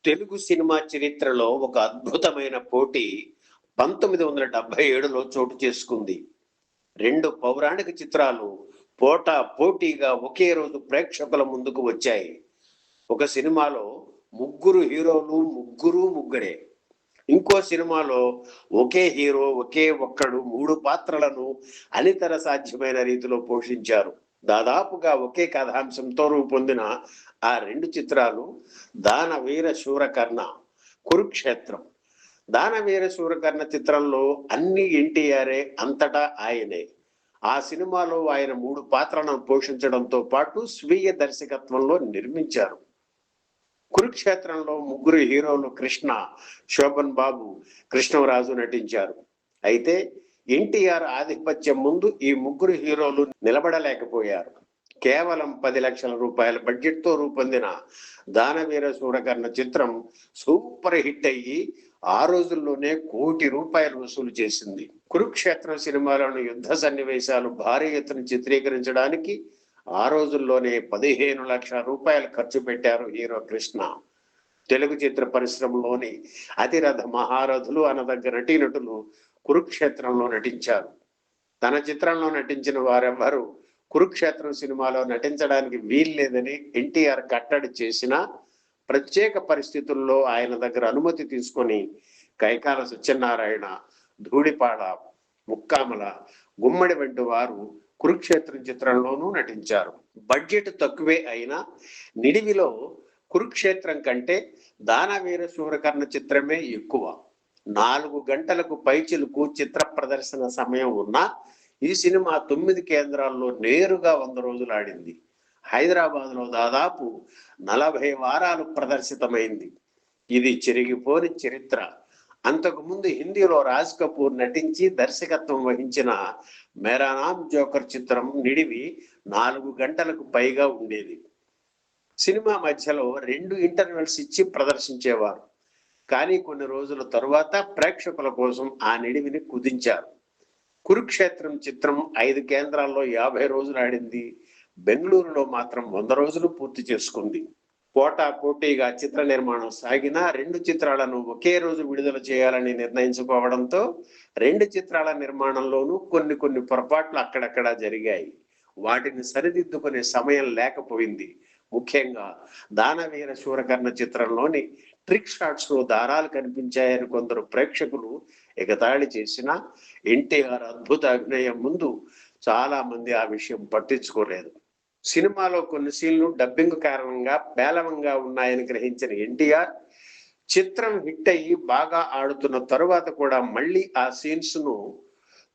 Telugu cinema చరిత్రలో ఒక అద్భుతమైన పోటీ 1977లో చోటు చేసుకుంది. రెండు పౌరాణిక చిత్రాలు పోటీగా ఒకే రోజు ప్రేక్షకుల ముందుకు వచ్చాయి. ఒక సినిమాలో ముగ్గురు హీరోలు ముగ్గురే. ఇంకో సినిమాలో ఒకే హీరో ఒకే ఒక్కడు మూడు పాత్రలను అనితర సాధ్యమైన రీతిలో పోషించారు. దాదాపుగా ఒకే కథాంశంతో రూపొందిన ఆ రెండు చిత్రాలు దానవీర శూరకర్ణ, కురుక్షేత్రం. దానవీర శూరకర్ణ చిత్రంలో అన్ని ఎన్టీఆర్ఏ, అంతటా ఆయనే. ఆ సినిమాలో ఆయన మూడు పాత్రలను పోషించడంతో పాటు స్వీయ దర్శకత్వంలో నిర్మించారు. కురుక్షేత్రంలో ముగ్గురు హీరోలు కృష్ణ, శోభన్ బాబు, కృష్ణరాజు నటించారు. అయితే ఎన్టీఆర్ ఆధిపత్యం ముందు ఈ ముగ్గురు హీరోలు నిలబడలేకపోయారు. కేవలం 10 లక్షల రూపాయల బడ్జెట్తో రూపొందిన దానవీర శూరకర్ణ చిత్రం సూపర్ హిట్ అయ్యి ఆ రోజుల్లోనే ₹1 కోటి వసూలు చేసింది. కురుక్షేత్రం సినిమాలోని యుద్ధ సన్నివేశాలు భారీ ఎత్తున చిత్రీకరించడానికి ఆ రోజుల్లోనే ₹15 లక్షల ఖర్చు పెట్టారు హీరో కృష్ణ. తెలుగు చిత్ర పరిశ్రమలోని అతిరథ మహారథులు అనదగ్గ నటీనటులు కురుక్షేత్రంలో నటించారు. తన చిత్రంలో నటించిన వారెవ్వరూ కురుక్షేత్రం సినిమాలో నటించడానికి వీల్లేదని ఎన్టీఆర్ కట్టడి చేసినా ప్రత్యేక పరిస్థితుల్లో ఆయన దగ్గర అనుమతి తీసుకొని కైకాల సత్యనారాయణ, ధూళిపాడ, ముక్కామల, గుమ్మడి వంటి వారు కురుక్షేత్రం చిత్రంలోనూ నటించారు. బడ్జెట్ తక్కువే అయినా నిడివిలో కురుక్షేత్రం కంటే దానవీర శూరకర్ణ చిత్రమే ఎక్కువ. 4 గంటలకు పైచిలుకు చిత్ర ప్రదర్శన సమయం ఉన్నా ఈ సినిమా 9 కేంద్రాల్లో నేరుగా 100 రోజులు ఆడింది. హైదరాబాద్ లో దాదాపు 40 వారాలు ప్రదర్శితమైంది. ఇది చెరిగిపోని చరిత్ర. అంతకుముందు హిందీలో రాజ్ కపూర్ నటించి దర్శకత్వం వహించిన మేరా నామ్ జోకర్ చిత్రం నిడివి 4 గంటలకు పైగా ఉండేది. సినిమా మధ్యలో 2 ఇంటర్వెల్స్ ఇచ్చి ప్రదర్శించేవారు. కానీ కొన్ని రోజుల తరువాత ప్రేక్షకుల కోసం ఆ నిడివిని కుదించారు. కురుక్షేత్రం చిత్రం 5 కేంద్రాల్లో 50 రోజులు ఆడింది. బెంగళూరులో మాత్రం 100 రోజులు పూర్తి చేసుకుంది. పోటీగా చిత్ర నిర్మాణం సాగినా 2 చిత్రాలను ఒకే రోజు విడుదల చేయాలని నిర్ణయించుకోవడంతో 2 చిత్రాల నిర్మాణంలోనూ కొన్ని పొరపాట్లు అక్కడక్కడా జరిగాయి. వాటిని సరిదిద్దుకునే సమయం లేకపోయింది. ముఖ్యంగా దానవీర శూరకర్ణ చిత్రంలోని ట్రిక్ షాట్స్ లో దారాలు కనిపించాయని కొందరు ప్రేక్షకులు ఎగతాళి చేసినా ఎన్టీఆర్ అద్భుత అభినయం ముందు చాలా మంది ఆ విషయం పట్టించుకోలేదు. సినిమాలో కొన్ని సీన్లు డబ్బింగ్ కారణంగా పేలవంగా ఉన్నాయని గ్రహించిన ఎన్టీఆర్ చిత్రం హిట్ అయ్యి బాగా ఆడుతున్న తరువాత కూడా మళ్ళీ ఆ సీన్స్ ను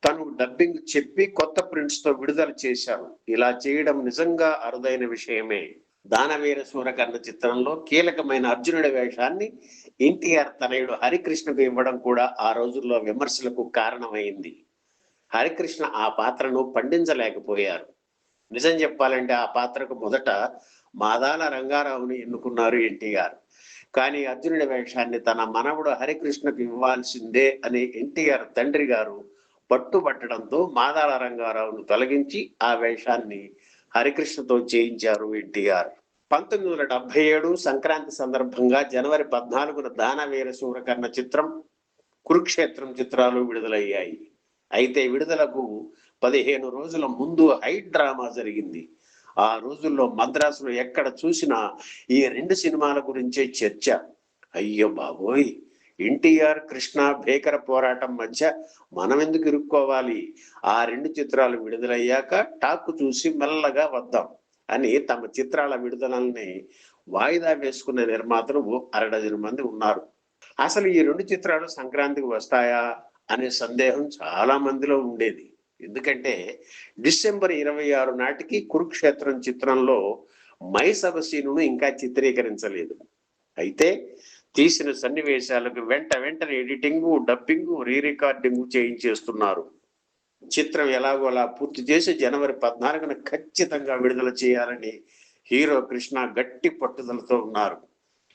తను డబ్బింగ్ చెప్పి కొత్త ప్రింట్స్ తో విడుదల చేశారు. ఇలా చేయడం నిజంగా అరుదైన విషయమే. దానవీర శూరకర్ణ చిత్రంలో కీలకమైన అర్జునుడి వేషాన్ని ఎన్టీఆర్ తనయుడు హరికృష్ణకు ఇవ్వడం కూడా ఆ రోజుల్లో విమర్శలకు కారణమైంది. హరికృష్ణ ఆ పాత్రను పండించలేకపోయారు. నిజం చెప్పాలంటే ఆ పాత్రకు మొదట మాదాల రంగారావుని ఎన్నుకున్నారు ఎన్టీఆర్. కానీ అర్జునుడి వేషాన్ని తన మనవడు హరికృష్ణకు ఇవ్వాల్సిందే అని ఎన్టీఆర్ తండ్రి గారు పట్టుబట్టడంతో మాదాల రంగారావును తొలగించి ఆ వేషాన్ని హరికృష్ణతో చేయించారు ఎన్టీఆర్. 1977 సంక్రాంతి సందర్భంగా జనవరి 14న దానవీర శూరకర్ణ చిత్రం, కురుక్షేత్రం చిత్రాలు విడుదలయ్యాయి. అయితే విడుదలకు 15 రోజుల ముందు హై డ్రామా జరిగింది. ఆ రోజుల్లో మద్రాసులో ఎక్కడ చూసినా ఈ 2 సినిమాల గురించే చర్చ. అయ్యో బాబోయ్, ఎన్టీఆర్ కృష్ణ భీకర పోరాటం మధ్య మనం ఎందుకు ఇరుక్కోవాలి? ఆ 2 చిత్రాలు విడుదలయ్యాక టాక్ చూసి మెల్లగా వద్దాం అని తమ చిత్రాల విడుదలని వాయిదా వేసుకున్న నిర్మాతలు 6 మంది ఉన్నారు. అసలు ఈ 2 చిత్రాలు సంక్రాంతికి వస్తాయా అనే సందేహం చాలా మందిలో ఉండేది. ఎందుకంటే డిసెంబర్ 26 నాటికి కురుక్షేత్రం చిత్రంలో మైసభ సీనును ఇంకా చిత్రీకరించలేదు. అయితే తీసిన సన్నివేశాలకు వెంటనే ఎడిటింగ్, డబ్బింగ్, రీ రికార్డింగ్ చేయించేస్తున్నారు. చిత్రం ఎలాగోలా పూర్తి చేసి జనవరి 14న ఖచ్చితంగా విడుదల చేయాలని హీరో కృష్ణ గట్టి పట్టుదలతో ఉన్నారు.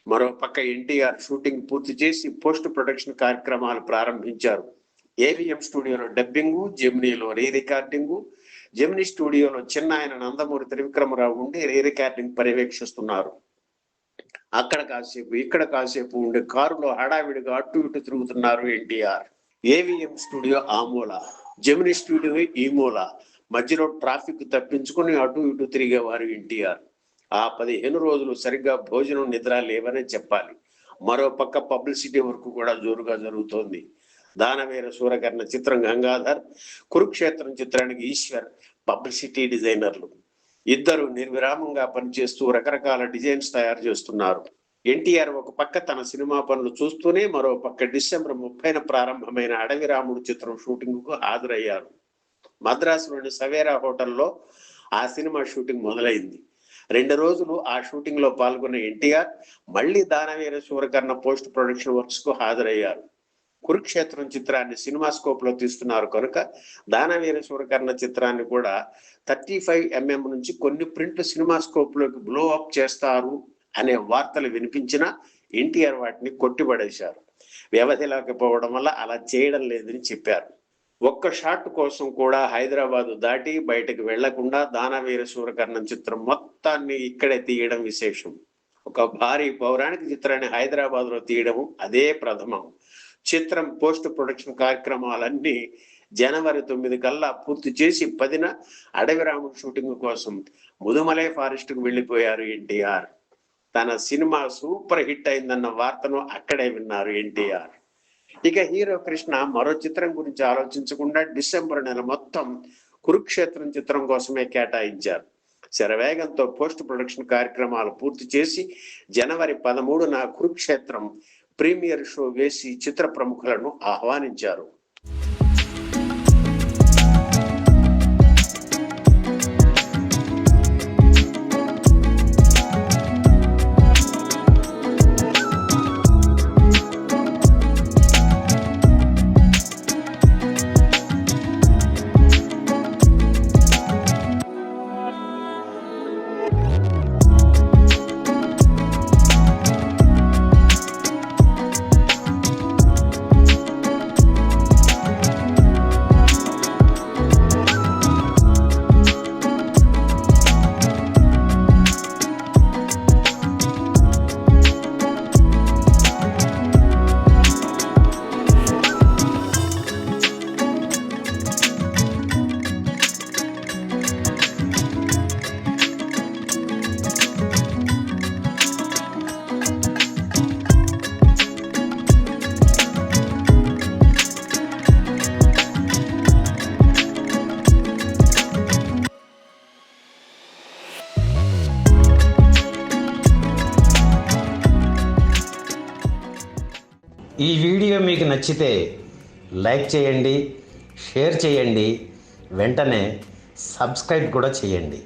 మరో పక్క ఎన్టీఆర్ షూటింగ్ పూర్తి చేసి పోస్ట్ ప్రొడక్షన్ కార్యక్రమాలు ప్రారంభించారు. ఏవిఎం స్టూడియోలో డబ్బింగు, జెమినీలో రీ రికార్డింగు, జెమినీ స్టూడియోలో చిన్నాయన నందమూరి త్రివిక్రమరావు ఉండి రీ రికార్డింగ్ పర్యవేక్షిస్తున్నారు. అక్కడ కాసేపు ఇక్కడ కాసేపు ఉండే కారులో హడావిడిగా అటు ఇటు తిరుగుతున్నారు ఎన్టీఆర్. ఏవిఎం స్టూడియో ఆ మూల, జెమిని స్టూడియో ఈ మూల, మధ్యలో ట్రాఫిక్ తప్పించుకుని అటు ఇటు తిరిగేవారు ఎన్టీఆర్. ఆ 15 రోజులు సరిగ్గా భోజనం నిద్ర లేవనే చెప్పాలి. మరో పక్క పబ్లిసిటీ వర్క్ కూడా జోరుగా జరుగుతోంది. దానవీర సూరకర్ణ చిత్రం గంగాధర్, కురుక్షేత్రం చిత్రానికి ఈశ్వర్ పబ్లిసిటీ డిజైనర్లు. ఇద్దరు నిర్విరామంగా పనిచేస్తూ రకరకాల డిజైన్స్ తయారు చేస్తున్నారు. ఎన్టీఆర్ ఒక పక్క తన సినిమా పనులు చూస్తూనే మరో పక్క డిసెంబర్ 30న ప్రారంభమైన అడవి రాముడు చిత్రం షూటింగ్ కు హాజరయ్యారు. మద్రాసులోని సవేరా హోటల్లో ఆ సినిమా షూటింగ్ మొదలైంది. 2 రోజులు ఆ షూటింగ్ లో పాల్గొన్న ఎన్టీఆర్ మళ్ళీ దానవీర సూరకర్ణ పోస్ట్ ప్రొడక్షన్ వర్క్స్ కు హాజరయ్యారు. కురుక్షేత్రం చిత్రాన్ని సినిమా స్కోప్ లో తీస్తున్నారు కనుక దానవీర సూరకర్ణ చిత్రాన్ని కూడా 35mm నుంచి కొన్ని ప్రింట్ సినిమా స్కోప్ లోకి బ్లో అప్ చేస్తారు అనే వార్తలు వినిపించినా ఎన్టీఆర్ వాటిని కొట్టిపడేశారు. వ్యవధి లేకపోవడం వల్ల అలా చేయడం లేదని చెప్పారు. ఒక్క షాట్ కోసం కూడా హైదరాబాదు దాటి బయటకు వెళ్లకుండా దానవీర సూరకర్ణం చిత్రం మొత్తాన్ని ఇక్కడే తీయడం విశేషం. ఒక భారీ పౌరాణిక చిత్రాన్ని హైదరాబాద్ లో తీయడం అదే ప్రథమం. చిత్రం పోస్ట్ ప్రొడక్షన్ కార్యక్రమాలన్నీ జనవరి 9 కల్లా పూర్తి చేసి 10న అడవి రాముడు షూటింగ్ కోసం ముదుమలై ఫారెస్ట్ కు వెళ్లిపోయారు ఎన్టీఆర్. తన సినిమా సూపర్ హిట్ అయిందన్న వార్తను అక్కడే విన్నారు ఎన్టీఆర్. ఇక హీరో కృష్ణ మరో చిత్రం గురించి ఆలోచించకుండా డిసెంబర్ నెల మొత్తం కురుక్షేత్రం చిత్రం కోసమే కేటాయించారు. శరవేగంతో పోస్ట్ ప్రొడక్షన్ కార్యక్రమాలు పూర్తి చేసి జనవరి 13న కురుక్షేత్రం ప్రీమియర్ షో వేసి చిత్ర ప్రముఖులను ఆహ్వానించారు. ఈ వీడియో మీకు నచ్చితే లైక్ చేయండి, షేర్ చేయండి, వెంటనే సబ్స్క్రైబ్ కూడా చేయండి.